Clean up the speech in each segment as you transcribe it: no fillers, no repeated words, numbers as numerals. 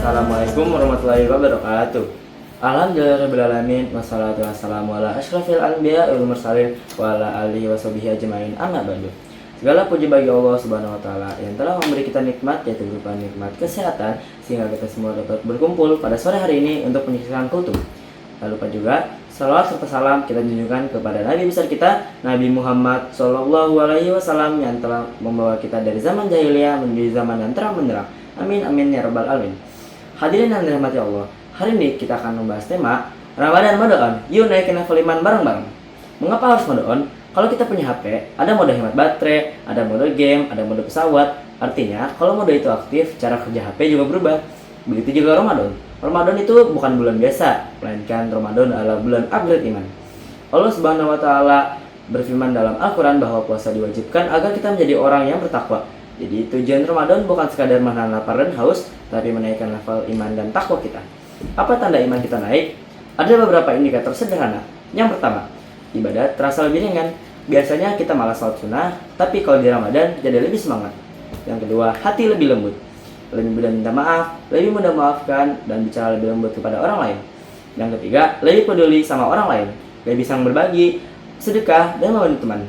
Assalamualaikum warahmatullahi wabarakatuh. Alhamdulillahirrahmanirrahim. Wassalatu wassalamu ala asyrafil anbiya wal mursalin wa ala alihi washabihi ajmain, amma ba'du. Segala puji bagi Allah Subhanahu wa taala yang telah memberi kita nikmat, yaitu berupa nikmat kesehatan, sehingga kita semua dapat berkumpul pada sore hari ini untuk menyaksikan kultum. Tak lupa juga salawat serta salam kita junjukkan kepada Nabi besar kita, Nabi Muhammad Shallallahu Alaihi Wasallam, yang telah membawa kita dari zaman jahiliyah menuju zaman yang terang benderang. Amin amin ya rabbal alamin. Hadirin yang dirahmati Allah, hari ini kita akan membahas tema Ramadan mode on. Yuk naikin level iman bareng-bareng. Mengapa harus mode on? Kalau kita punya HP, ada mode hemat baterai, ada mode game, ada mode pesawat. Artinya, kalau mode itu aktif, cara kerja HP juga berubah. Begitu juga Ramadan. Ramadan itu bukan bulan biasa, melainkan Ramadan adalah bulan upgrade iman. Allah Subhanahu wa taala berfirman dalam Al-Qur'an bahwa puasa diwajibkan agar kita menjadi orang yang bertakwa. Jadi tujuan Ramadan bukan sekadar menahan lapar dan haus, tapi menaikkan level iman dan takwa kita. Apa tanda iman kita naik? Ada beberapa indikator sederhana. Yang pertama, ibadah terasa lebih ringan. Biasanya kita malas salat sunnah, tapi kalau di Ramadan jadi lebih semangat. Yang kedua, hati lebih lembut. Lebih mudah minta maaf, lebih mudah memaafkan, dan bicara lebih lembut kepada orang lain. Yang ketiga, lebih peduli sama orang lain, lebih bisa berbagi, sedekah, dan membantu teman.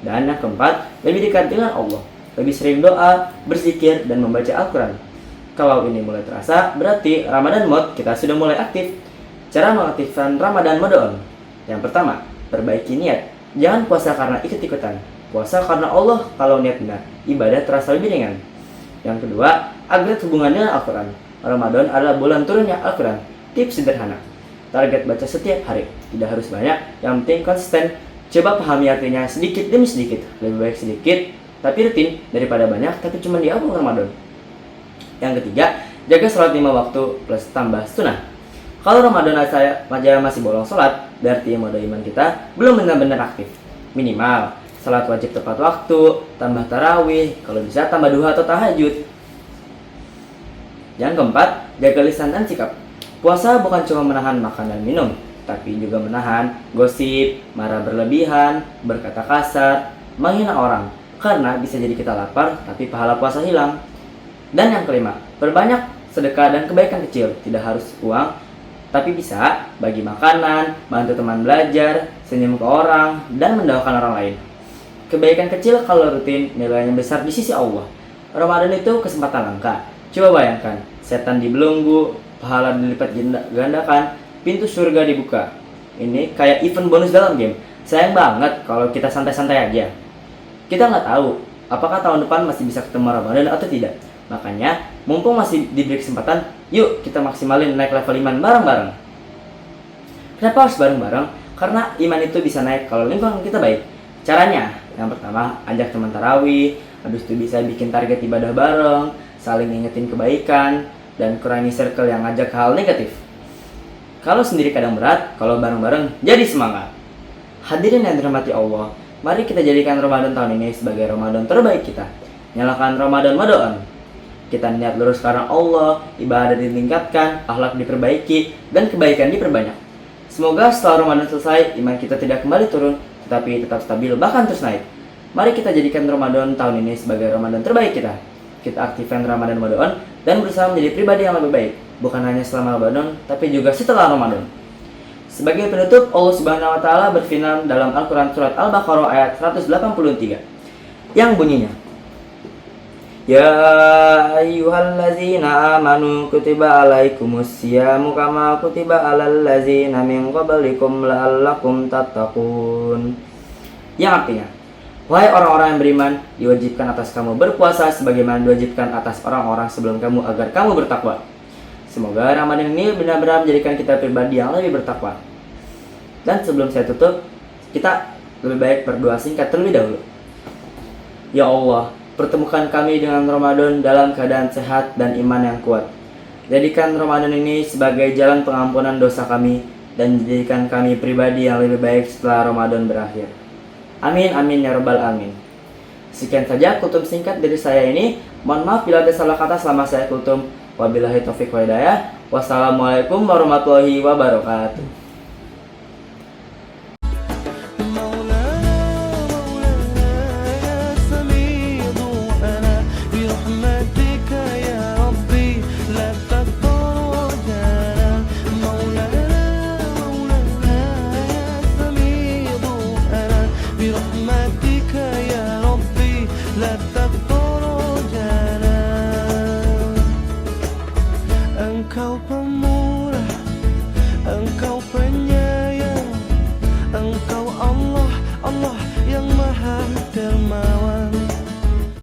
Dan yang keempat, lebih dekat dengan Allah, lebih sering doa, berzikir, dan membaca Al-Quran. Kalau ini mulai terasa, berarti Ramadan mode kita sudah mulai aktif. Cara mengaktifkan Ramadan mode on. Yang pertama, perbaiki niat. Jangan puasa karena ikut-ikutan. Puasa karena Allah. Kalau niat benar, ibadah terasa lebih ringan. Yang kedua, upgrade hubungan dengan Al-Quran. Ramadan adalah bulan turunnya Al-Quran. Tips sederhana. Target baca setiap hari. Tidak harus banyak, yang penting konsisten. Coba pahami artinya sedikit demi sedikit. Lebih baik sedikit tapi rutin daripada banyak tapi cuma di awal Ramadan. Yang ketiga, jaga sholat 5 waktu plus tambah sunnah. Kalau Ramadan saya masih bolong sholat, berarti mode iman kita belum benar-benar aktif. Minimal sholat wajib tepat waktu, tambah tarawih, kalau bisa tambah duha atau tahajud. Yang keempat, jaga lisan dan sikap. Puasa bukan cuma menahan makan dan minum, tapi juga menahan gosip, marah berlebihan, berkata kasar, menghina orang. Karena bisa jadi kita lapar, tapi pahala puasa hilang. Dan yang kelima, perbanyak sedekah dan kebaikan kecil. Tidak harus uang, tapi bisa bagi makanan, bantu teman belajar, senyum ke orang, dan mendoakan orang lain. Kebaikan kecil kalau rutin, nilainya besar di sisi Allah. Ramadan itu kesempatan langka. Coba bayangkan, setan dibelenggu, pahala dilipat gandakan, pintu surga dibuka. Ini kayak event bonus dalam game. Sayang banget kalau kita santai-santai aja. Kita nggak tahu apakah tahun depan masih bisa ketemu Ramadan atau tidak. Makanya, mumpung masih diberi kesempatan, yuk kita maksimalin naik level iman bareng-bareng. Kenapa harus bareng-bareng? Karena iman itu bisa naik kalau lingkungan kita baik. Caranya, yang pertama, ajak teman tarawih, habis itu bisa bikin target ibadah bareng, saling ingetin kebaikan, dan kurangi circle yang ngajak hal negatif. Kalau sendiri kadang berat, kalau bareng-bareng jadi semangat. Hadirin yang dirahmati Allah, mari kita jadikan Ramadan tahun ini sebagai Ramadan terbaik kita. Nyalakan Ramadan mode on. Kita niat lurus karena Allah, ibadah ditingkatkan, akhlak diperbaiki, dan kebaikan diperbanyak. Semoga setelah Ramadan selesai, iman kita tidak kembali turun, tetapi tetap stabil bahkan terus naik. Mari kita jadikan Ramadan tahun ini sebagai Ramadan terbaik kita. Kita aktifkan Ramadan mode on dan berusaha menjadi pribadi yang lebih baik, bukan hanya selama Ramadan, tapi juga setelah Ramadan. Sebagai penutup, Allah Subhanahu wa taala berfirman dalam Al-Qur'an surat Al-Baqarah ayat 183 yang bunyinya, Ya ayyuhallazina amanu kutiba alaikumus syiyamu kama kutiba alal ladzina min qablikum la'allakum tattaqun. Yang artinya, wahai orang-orang yang beriman, diwajibkan atas kamu berpuasa sebagaimana diwajibkan atas orang-orang sebelum kamu agar kamu bertakwa. Semoga Ramadan ini benar-benar menjadikan kita pribadi yang lebih bertakwa. Dan sebelum saya tutup, kita lebih baik berdoa singkat terlebih dahulu. Ya Allah, pertemukan kami dengan Ramadan dalam keadaan sehat dan iman yang kuat. Jadikan Ramadan ini sebagai jalan pengampunan dosa kami, dan jadikan kami pribadi yang lebih baik setelah Ramadan berakhir. Amin amin ya rabbal alamin. Sekian saja kultum singkat dari saya ini. Mohon maaf bila ada salah kata selama saya kultum. Wabillahi taufiq wal hidayah. Wassalamualaikum warahmatullahi wabarakatuh.